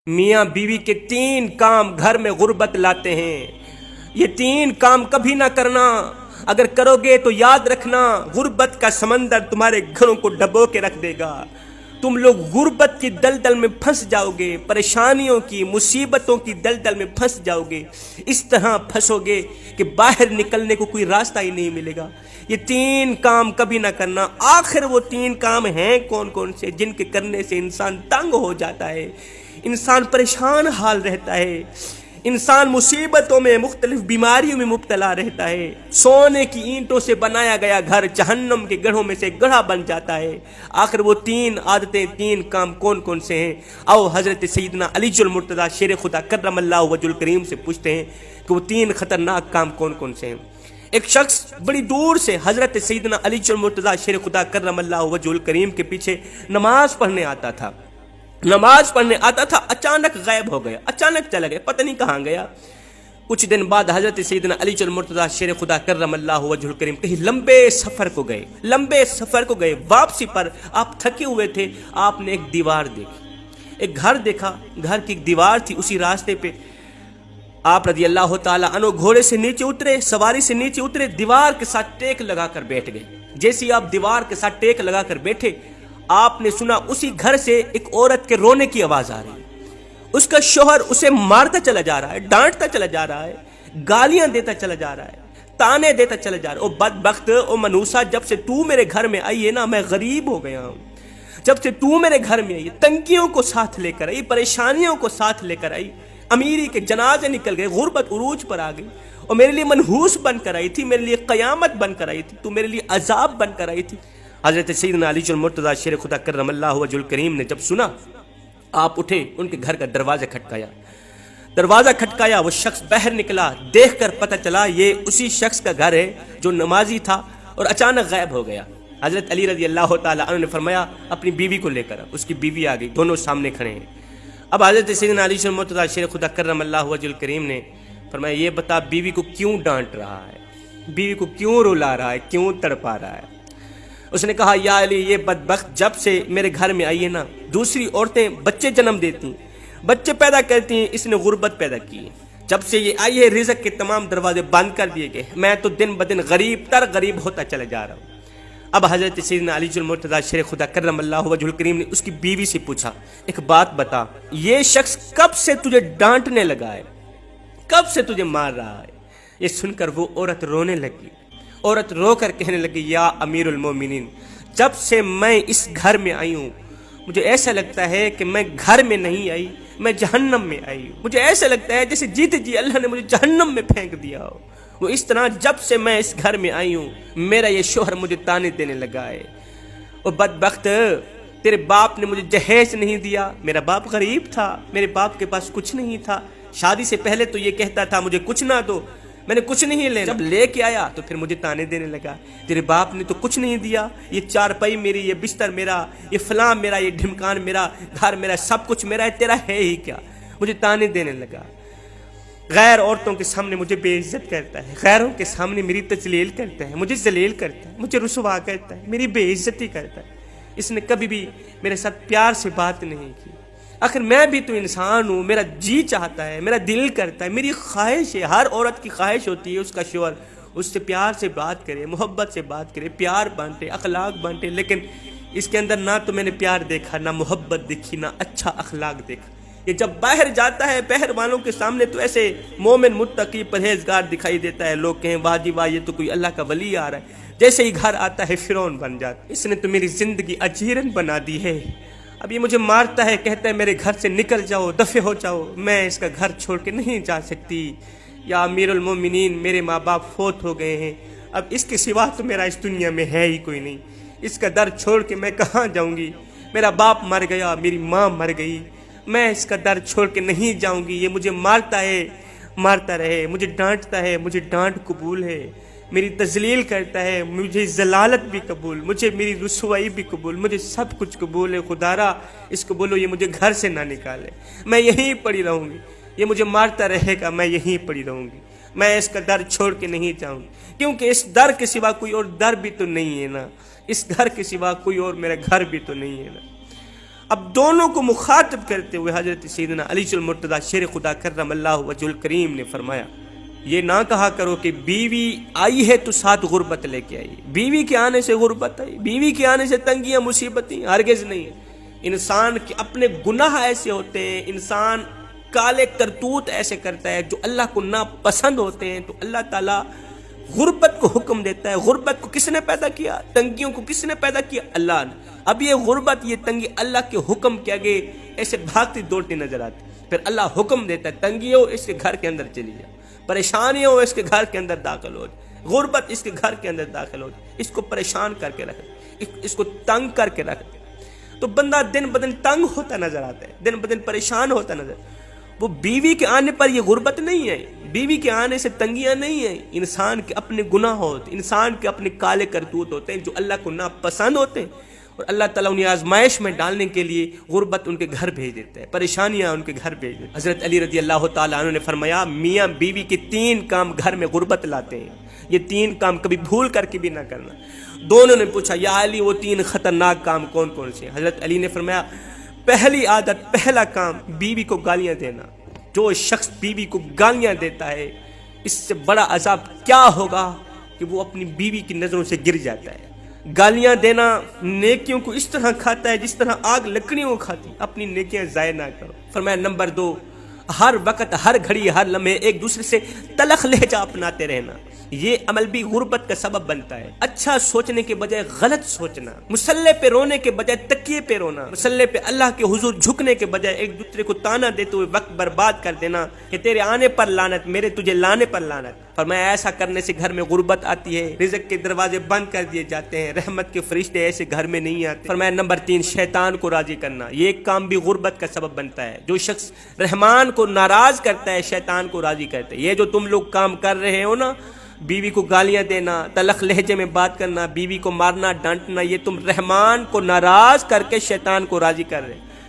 میاں بیوی کے 3 کام گھر میں غربت لاتے ہیں۔ یہ 3 کام کبھی نہ کرنا، اگر کرو گے تو یاد رکھنا غربت کا سمندر تمہارے گھروں کو ڈبو کے رکھ دے گا۔ تم لوگ غربت کی دلدل میں پھنس جاؤ گے، پریشانیوں کی، مصیبتوں کی دلدل میں پھنس جاؤ گے، اس طرح پھنسو گے کہ باہر نکلنے کو کوئی راستہ ہی نہیں ملے گا۔ یہ 3 کام کبھی نہ کرنا۔ آخر وہ 3 کام ہیں کون کون سے جن کے کرنے سے انسان تنگ ہو جاتا ہے، انسان پریشان حال رہتا ہے، انسان مصیبتوں میں، مختلف بیماریوں میں مبتلا رہتا ہے، سونے کی اینٹوں سے بنایا گیا گھر جہنم کے گڑھوں میں سے گڑھا بن جاتا ہے۔ آخر وہ 3 عادتیں، 3 کام کون کون سے ہیں؟ آؤ حضرت سیدنا علی المرتضیٰ شیر خدا کرم اللہ وجہ الکریم سے پوچھتے ہیں کہ وہ 3 خطرناک کام کون کون سے ہیں۔ ایک شخص بڑی دور سے حضرت سیدنا علی المرتضیٰ شیر خدا کرم اللہ وجہ الکریم کے پیچھے نماز پڑھنے آتا تھا، اچانک غائب ہو گیا، اچانک چلا گیا، پتہ نہیں کہاں گیا۔ کچھ دن بعد حضرت سیدنا علی المرتضیٰ شیر خدا کرم اللہ وجہ الکریم کہیں لمبے سفر کو گئے، واپسی پر آپ تھکے ہوئے تھے، آپ نے ایک دیوار دیکھی، ایک گھر دیکھا، گھر کی ایک دیوار تھی، اسی راستے پہ آپ رضی اللہ تعالیٰ عنہ گھوڑے سے نیچے اترے، سواری سے نیچے اترے، دیوار کے ساتھ ٹیک لگا کر بیٹھ گئے۔ جیسے آپ دیوار کے ساتھ ٹیک لگا کر بیٹھے، آپ نے سنا اسی گھر سے ایک عورت کے رونے کی آواز آ رہی ہے۔ اس کا شوہر اسے مارتا چلا جا رہا ہے، ڈانٹتا چلا جا رہا ہے، گالیاں دیتا چلا جا رہا ہے، تانے دیتا چلا جا رہا ہے۔ او بدبخت، او منوسا، جب سے تو میرے گھر میں آئی ہے نا، میں غریب ہو گیا ہوں۔ جب سے تو میرے گھر میں آئی، تنگیوں کو ساتھ لے کر آئی، پریشانیوں کو ساتھ لے کر آئی، امیری کے جنازے نکل گئے، غربت عروج پر آ گئی، اور میرے لیے منحوس بن کر آئی تھی، میرے لیے قیامت بن کر آئی تھی، تو میرے لیے عذاب بن کر آئی تھی۔ حضرت سیدنا علی المرتضیٰ شیر خدا کرم اللہ وجہ الکریم نے جب سنا، آپ اٹھے، ان کے گھر کا دروازہ کھٹکایا، وہ شخص باہر نکلا، دیکھ کر پتہ چلا یہ اسی شخص کا گھر ہے جو نمازی تھا اور اچانک غائب ہو گیا۔ حضرت علی رضی اللہ تعالیٰ عنہ نے فرمایا اپنی بیوی کو لے کر، اس کی بیوی آ گئی، دونوں سامنے کھڑے ہیں۔ اب حضرت سیدنا علی المرتضیٰ شیر خدا کرم اللہ وجہ الکریم نے فرمایا یہ بتا بیوی کو کیوں ڈانٹ رہا ہے، بیوی کو کیوں رلا رہا ہے، کیوں تڑپا رہا ہے؟ اس نے کہا یا علی، یہ بدبخت جب سے میرے گھر میں آئی ہے نا، دوسری عورتیں بچے جنم دیتی ہیں، بچے پیدا کرتی ہیں، اس نے غربت پیدا کی ہے۔ جب سے یہ آئی ہے رزق کے تمام دروازے بند کر دیے گئے، میں تو دن بدن غریب ہوتا چلا جا رہا ہوں۔ اب حضرت سیدنا علی المرتضیٰ شیر خدا کرم اللہ وجہ الکریم نے اس کی بیوی سے پوچھا ایک بات بتا، یہ شخص کب سے تجھے ڈانٹنے لگا ہے، کب سے تجھے مار رہا ہے؟ یہ سن کر وہ عورت رونے لگی، عورت رو کر کہنے لگی یا امیر المومنین، جب سے میں اس گھر میں آئی ہوں مجھے ایسا لگتا ہے کہ میں گھر میں نہیں آئی، میں جہنم میں آئی ہوں۔ مجھے ایسا لگتا ہے جیسے جیتے جی اللہ نے مجھے جہنم میں پھینک دیا ہو۔ وہ اس طرح جب سے میں اس گھر میں آئی ہوں میرا یہ شوہر مجھے تانے دینے لگا ہے۔ وہ بدبخت، تیرے باپ نے مجھے جہیز نہیں دیا، میرا باپ غریب تھا، میرے باپ کے پاس کچھ نہیں تھا، شادی سے پہلے تو یہ کہتا تھا مجھے کچھ نہ دو، میں نے کچھ نہیں لینا، جب لے کے آیا تو پھر مجھے تانے دینے لگا، تیرے باپ نے تو کچھ نہیں دیا، یہ چارپائی میری، یہ بستر میرا، یہ فلاں میرا، یہ ڈھمکان میرا، گھر میرا، سب کچھ میرا ہے، تیرا ہے ہی کیا؟ مجھے تانے دینے لگا، غیر عورتوں کے سامنے مجھے بے عزت کرتا ہے، غیروں کے سامنے میری تجلیل کرتا ہے، مجھے ذلیل کرتا ہے، مجھے رسوا کرتا ہے، میری بے عزتی کرتا ہے۔ اس نے کبھی بھی میرے ساتھ پیار سے بات نہیں کی۔ آخر میں بھی تو انسان ہوں، میرا جی چاہتا ہے، میرا دل کرتا ہے، میری خواہش ہے، ہر عورت کی خواہش ہوتی ہے اس کا شوہر اس سے پیار سے بات کرے، محبت سے بات کرے، پیار بانٹے، اخلاق بانٹے، لیکن اس کے اندر نہ تو میں نے پیار دیکھا، نہ محبت دیکھی، نہ اچھا اخلاق دیکھا۔ یہ جب باہر جاتا ہے باہر والوں کے سامنے تو ایسے مومن متقی پرہیزگار دکھائی دیتا ہے، لوگ کہیں واہ جی واہ یہ تو کوئی اللہ کا ولی آ رہا ہے، جیسے ہی گھر آتا ہے فرعون بن جاتا ہے۔ اس نے تو میری زندگی اجیرن بنا دی ہے، اب یہ مجھے مارتا ہے، کہتا ہے میرے گھر سے نکل جاؤ، دفع ہو جاؤ، میں اس کا گھر چھوڑ کے نہیں جا سکتی، یا امیر المومنین میرے ماں باپ فوت ہو گئے ہیں، اب اس کے سوا تو میرا اس دنیا میں ہے ہی کوئی نہیں، اس کا در چھوڑ کے میں کہاں جاؤں گی، میرا باپ مر گیا، میری ماں مر گئی، میں اس کا در چھوڑ کے نہیں جاؤں گی، یہ مجھے مارتا ہے، مارتا رہے، مجھے ڈانٹتا ہے، مجھے ڈانٹ قبول ہے، میری تذلیل کرتا ہے، مجھے ذلالت بھی قبول، مجھے میری رسوائی بھی قبول، مجھے سب کچھ قبول ہے، خدارا اس کو بولو یہ مجھے گھر سے نہ نکالے، میں یہیں پڑی رہوں گی، یہ مجھے مارتا رہے گا، میں یہیں پڑی رہوں گی، میں اس کا در چھوڑ کے نہیں جاؤں گی، کیونکہ اس در کے سوا کوئی اور در بھی تو نہیں ہے نا، اس گھر کے سوا کوئی اور میرا گھر بھی تو نہیں ہے نا۔ اب دونوں کو مخاطب کرتے ہوئے حضرت سیدنا علی المرتضیٰ شیر خدا کرم اللہ وجہ الکریم نے فرمایا یہ نہ کہا کرو کہ بیوی آئی ہے تو ساتھ غربت لے کے آئی، بیوی کے آنے سے غربت آئی، بیوی کے آنے سے تنگیاں مصیبتیں، ہرگز نہیں ہے۔ انسان کے اپنے گناہ ایسے ہوتے ہیں، انسان کالے کرتوت ایسے کرتا ہے جو اللہ کو ناپسند ہوتے ہیں، تو اللہ تعالیٰ غربت کو حکم دیتا ہے۔ غربت کو کس نے پیدا کیا؟ تنگیوں کو کس نے پیدا کیا؟ اللہ نے۔ اب یہ غربت، یہ تنگی اللہ کے حکم کے آگے ایسے بھاگتی دوڑتی نظر آتی، پھر اللہ حکم دیتا ہے تنگی ہو اس کے گھر کے اندر چلی جا، پریشانی ہو اس کے گھر کے اندر داخل ہو جائے، غربت اس کے گھر کے اندر داخل ہو جائے، اس کو پریشان کر کے رکھ، اس کو تنگ کر کے رکھ، تو بندہ دن بدن تنگ ہوتا نظر آتا ہے، دن بدن پریشان ہوتا نظر۔ وہ بیوی کے آنے پر یہ غربت نہیں ہے، بیوی کے آنے سے تنگیاں نہیں ہیں، انسان کے اپنے گناہ ہوتے ہیں، انسان کے اپنے کالے کرتوت ہوتے ہیں جو اللہ کو ناپسند ہوتے ہیں، اور اللہ تعالیٰ انہیں آزمائش میں ڈالنے کے لیے غربت ان کے گھر بھیج دیتا ہے، پریشانیاں ان کے گھر بھیج دیتے ہیں۔ حضرت علی رضی اللہ تعالیٰ عنہ نے فرمایا میاں بیوی کے 3 کام گھر میں غربت لاتے ہیں، یہ 3 کام کبھی بھول کر کے بھی نہ کرنا۔ دونوں نے پوچھا یا علی وہ 3 خطرناک کام کون کون سے؟ حضرت علی نے فرمایا پہلی عادت، پہلا کام بیوی کو گالیاں دینا۔ جو شخص بیوی کو گالیاں دیتا ہے اس سے بڑا عذاب کیا ہوگا کہ وہ اپنی بیوی کی نظروں سے گر جاتا ہے۔ گالیاں دینا نیکیوں کو اس طرح کھاتا ہے جس طرح آگ لکڑیوں کو کھاتی، اپنی نیکیاں ضائع نہ کرو۔ فرمایا نمبر 2، ہر وقت ہر گھڑی ہر لمحے ایک دوسرے سے تلخ لہجہ اپناتے رہنا، یہ عمل بھی غربت کا سبب بنتا ہے۔ اچھا سوچنے کے بجائے غلط سوچنا، مصلے پہ رونے کے بجائے تکیے پہ رونا، مصلے پہ اللہ کے حضور جھکنے کے بجائے ایک دوسرے کو تانا دیتے ہوئے وقت برباد کر دینا کہ تیرے آنے پر لعنت، میرے تجھے لانے پر لعنت۔ فرمایا ایسا کرنے سے گھر میں غربت آتی ہے، رزق کے دروازے بند کر دیے جاتے ہیں، رحمت کے فرشتے ایسے گھر میں نہیں آتے۔ فرمایا نمبر 3، شیطان کو راضی کرنا، یہ ایک کام بھی غربت کا سبب بنتا ہے۔ جو شخص رحمان کو ناراض کرتا ہے شیطان کو راضی کرتا ہے۔ یہ جو تم لوگ کام کر رہے ہو نا، بیوی کو گالیاں دینا، تلخ لہجے میں بات کرنا، بیوی کو مارنا ڈانٹنا، یہ تم رحمان کو ناراض کر کے شیطان کو راضی کر رہے